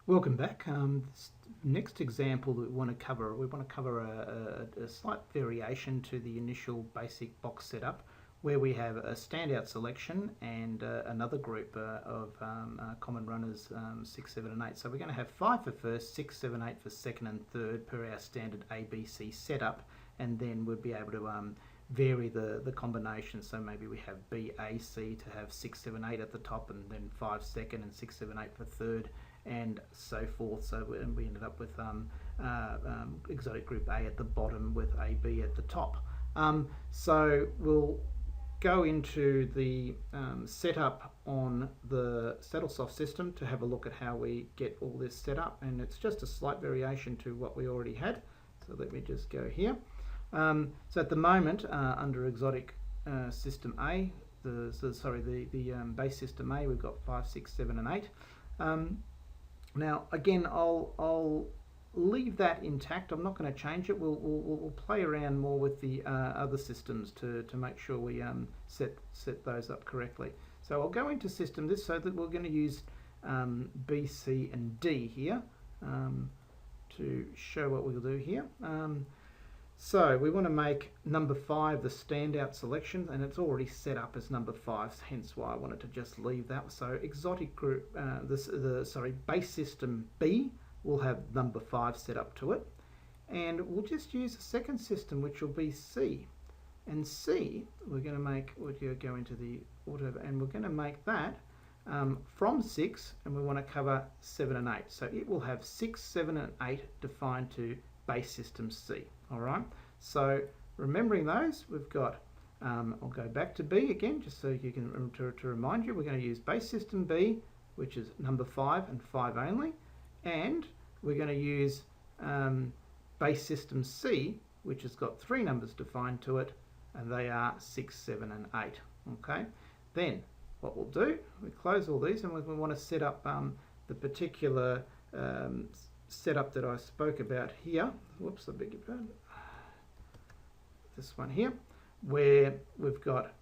Welcome back. This next example that we want to cover a slight variation to the initial basic box setup, where we have a standout selection and another group of common runners 6, 7 and 8. So we're going to have 5 for first, 6, 7, 8 for second and third per our standard ABC setup, and then we'll be able to vary the combination. So maybe we have BAC to have 6, 7, 8 at the top, and then 5 second and 6, 7, 8 for third, and so forth. So we ended up with exotic group A at the bottom with AB at the top. So we'll go into the setup on the Saddlesoft system to have a look at how we get all this set up, and it's just a slight variation to what we already had. So let me just go here. So at the moment, under exotic system A, the base system A, we've got 5, 6, 7 and 8. Now again, I'll leave that intact. I'm not going to change it. We'll play around more with the other systems to make sure we set those up correctly. So I'll go into system this, so that we're going to use B, C and D here to show what we'll do here. So we want to make number 5 the standout selection, and it's already set up as number 5, hence why I wanted to just leave that. So exotic group, base system B will have number 5 set up to it, and we'll just use the second system, which will be C. And C, we're going to go into the auto, and we're going to make that from 6, and we want to cover 7 and 8. So it will have 6, 7 and 8 defined to base system C. All right, so remembering those, we've got, I'll go back to B again, just so you can, to remind you, we're going to use base system B, which is number 5 and 5 only, and we're going to use base system C, which has got 3 numbers defined to it, and they are 6, 7 and 8. Okay, then what we'll do, we close all these, and we want to set up the particular setup that I spoke about here. Whoops, I beg your pardon. This one here, where we've got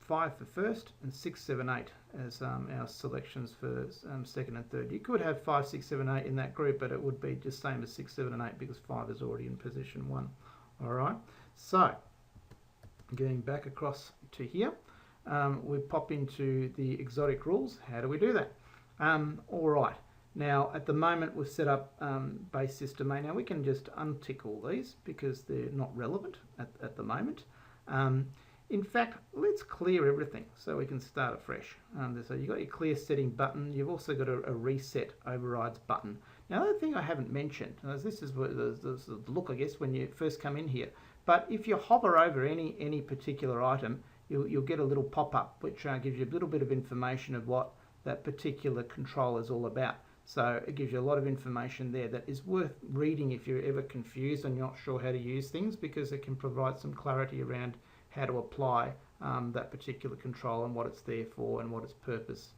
5 for first and 6, 7, 8 as our selections for second and third. You could have 5, 6, 7, 8 in that group, but it would be just same as 6, 7 and 8 because 5 is already in position 1. All right, so getting back across to here, we pop into the exotic rules. How do we do that? All right. Now, at the moment, we've set up base system A. Now, we can just untick all these because they're not relevant at the moment. In fact, let's clear everything so we can start afresh. So you've got your clear setting button. You've also got a reset overrides button. Now, the other thing I haven't mentioned, this is the look, I guess, when you first come in here. But if you hover over any particular item, you'll get a little pop-up which gives you a little bit of information of what that particular control is all about. So it gives you a lot of information there that is worth reading if you're ever confused and not sure how to use things, because it can provide some clarity around how to apply that particular control and what it's there for and what its purpose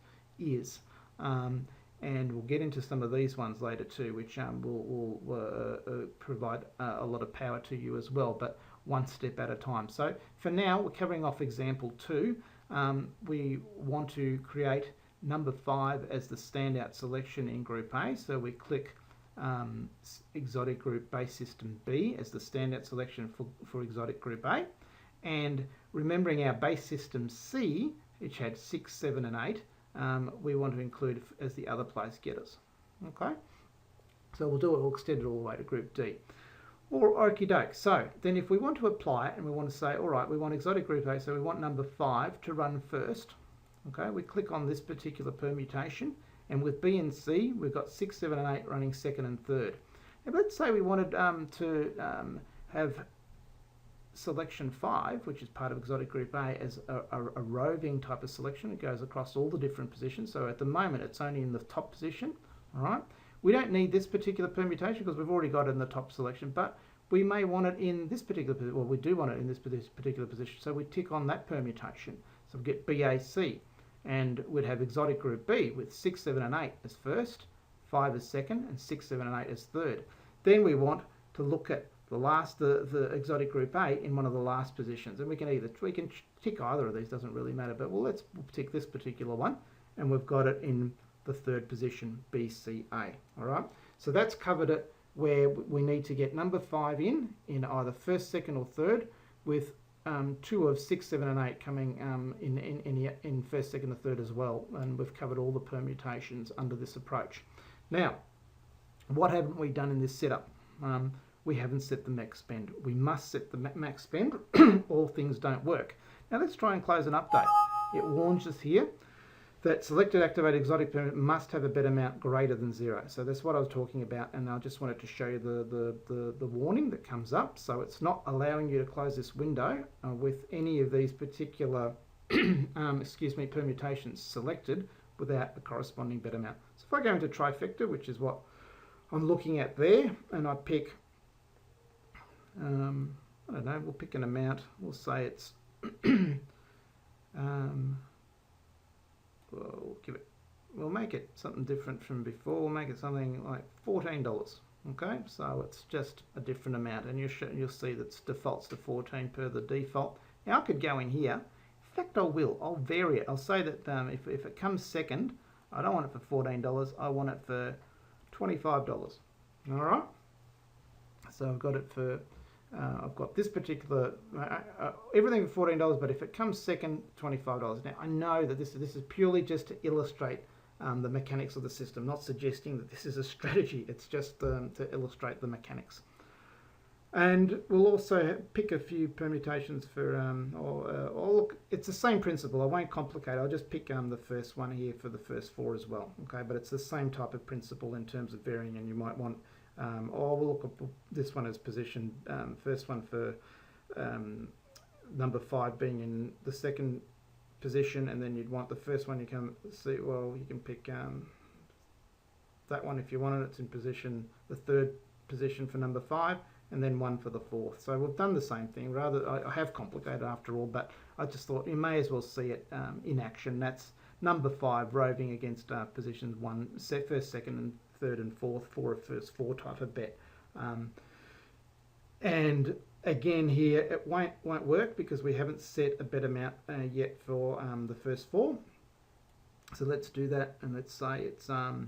is. And we'll get into some of these ones later too, which will provide a lot of power to you as well, but one step at a time. So for now, we're covering off example 2. We want to create number 5 as the standout selection in group A, so we click exotic group base system B as the standout selection for exotic group A, and remembering our base system C, which had 6, 7 and 8, we want to include as the other place getters. Okay, so we'll extend it all the way to group D. Or okie doke. So then if we want to apply it and we want to say, all right, we want exotic group A, so we want number 5 to run first. Okay, we click on this particular permutation, and with B and C, we've got 6, 7 and 8 running second and third. Now let's say we wanted to have selection 5, which is part of exotic group A, as a roving type of selection. It goes across all the different positions. So at the moment, it's only in the top position. All right, we don't need this particular permutation because we've already got it in the top selection, but we may want it in this particular position. Well, we do want it in this particular position, so we tick on that permutation. So we get BAC. And we'd have exotic group B with 6, 7 and 8 as first, 5 as second, and 6, 7 and 8 as third. Then we want to look at the exotic group A in one of the last positions, and we can tick either of these, doesn't really matter, but we'll tick this particular one, and we've got it in the third position, B, C, A. All right, so that's covered it where we need to get number 5 in either first, second, or third, with 2 of 6, 7, and 8 coming in first, second, or third as well. And we've covered all the permutations under this approach. Now, what haven't we done in this setup? We haven't set the max spend. We must set the max spend. All things don't work. Now let's try and close an update. It warns us here that selected activated exotic permit must have a bet amount greater than 0. So that's what I was talking about, and I just wanted to show you the warning that comes up. So it's not allowing you to close this window with any of these particular permutations selected without the corresponding bet amount. So if I go into trifecta, which is what I'm looking at there, and I pick, I don't know, we'll pick an amount. We'll say it's we'll make it something different from before. We'll make it something like $14. Okay, so it's just a different amount, and you'll see that it defaults to 14 per the default. Now I could go in here. In fact, I'll vary it. I'll say that if it comes second, I don't want it for $14. I want it for $25. All right. So I've got it for. I've got this particular everything for $14, but if it comes second, $25. Now I know that this is purely just to illustrate the mechanics of the system, not suggesting that this is a strategy. It's just to illustrate the mechanics. And we'll also pick a few permutations for, look, it's the same principle. I won't complicate it. I'll just pick the first one here for the first 4 as well. Okay, but it's the same type of principle in terms of varying, and you might want. We'll look at this one as position, first one for number 5 being in the second position, and then you'd want the first one you can see, well, you can pick that one if you wanted. It's in position, the third position for number 5, and then 1 for the 4th. So we've done the same thing. Rather, I have complicated after all, but I just thought you may as well see it in action. That's number 5 roving against positions 1, first, second, and third and fourth for a first 4 type of bet. And again here it won't work because we haven't set a bet amount yet for the first 4. So let's do that, and let's say it's $30.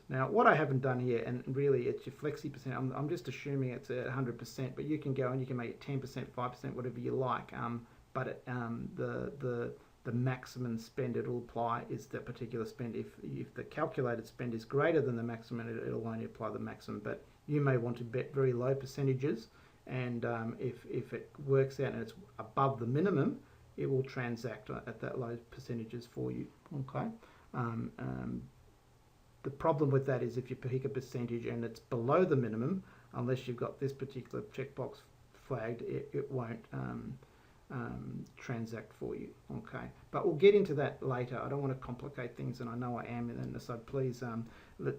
Now what I haven't done here, and really it's your flexi percent, I'm just assuming it's at 100%, but you can go and you can make it 10%, 5%, whatever you like, but it, the maximum spend it'll apply is that particular spend. If the calculated spend is greater than the maximum, it'll only apply the maximum. But you may want to bet very low percentages, and if it works out and it's above the minimum, it will transact at that low percentages for you. Okay. The problem with that is if you pick a percentage and it's below the minimum, unless you've got this particular checkbox flagged, it won't transact for you. Okay, but we'll get into that later. I don't want to complicate things, and I know I am, and so please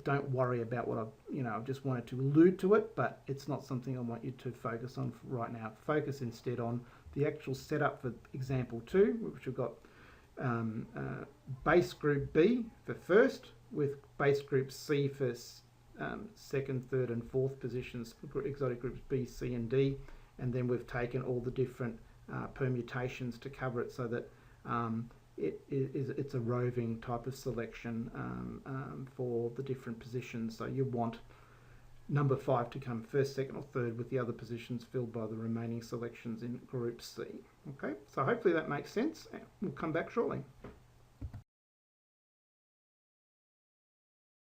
don't worry about what I've just wanted to allude to it, but it's not something I want you to focus on right now. Focus instead on the actual setup for example 2, which we've got base group B for first, with base group C for second, third, and fourth positions for exotic groups B, C, and D, and then we've taken all the different permutations to cover it so that it's a roving type of selection for the different positions. So you want number 5 to come first, second, or third, with the other positions filled by the remaining selections in Group C. Okay, so hopefully that makes sense. We'll come back shortly.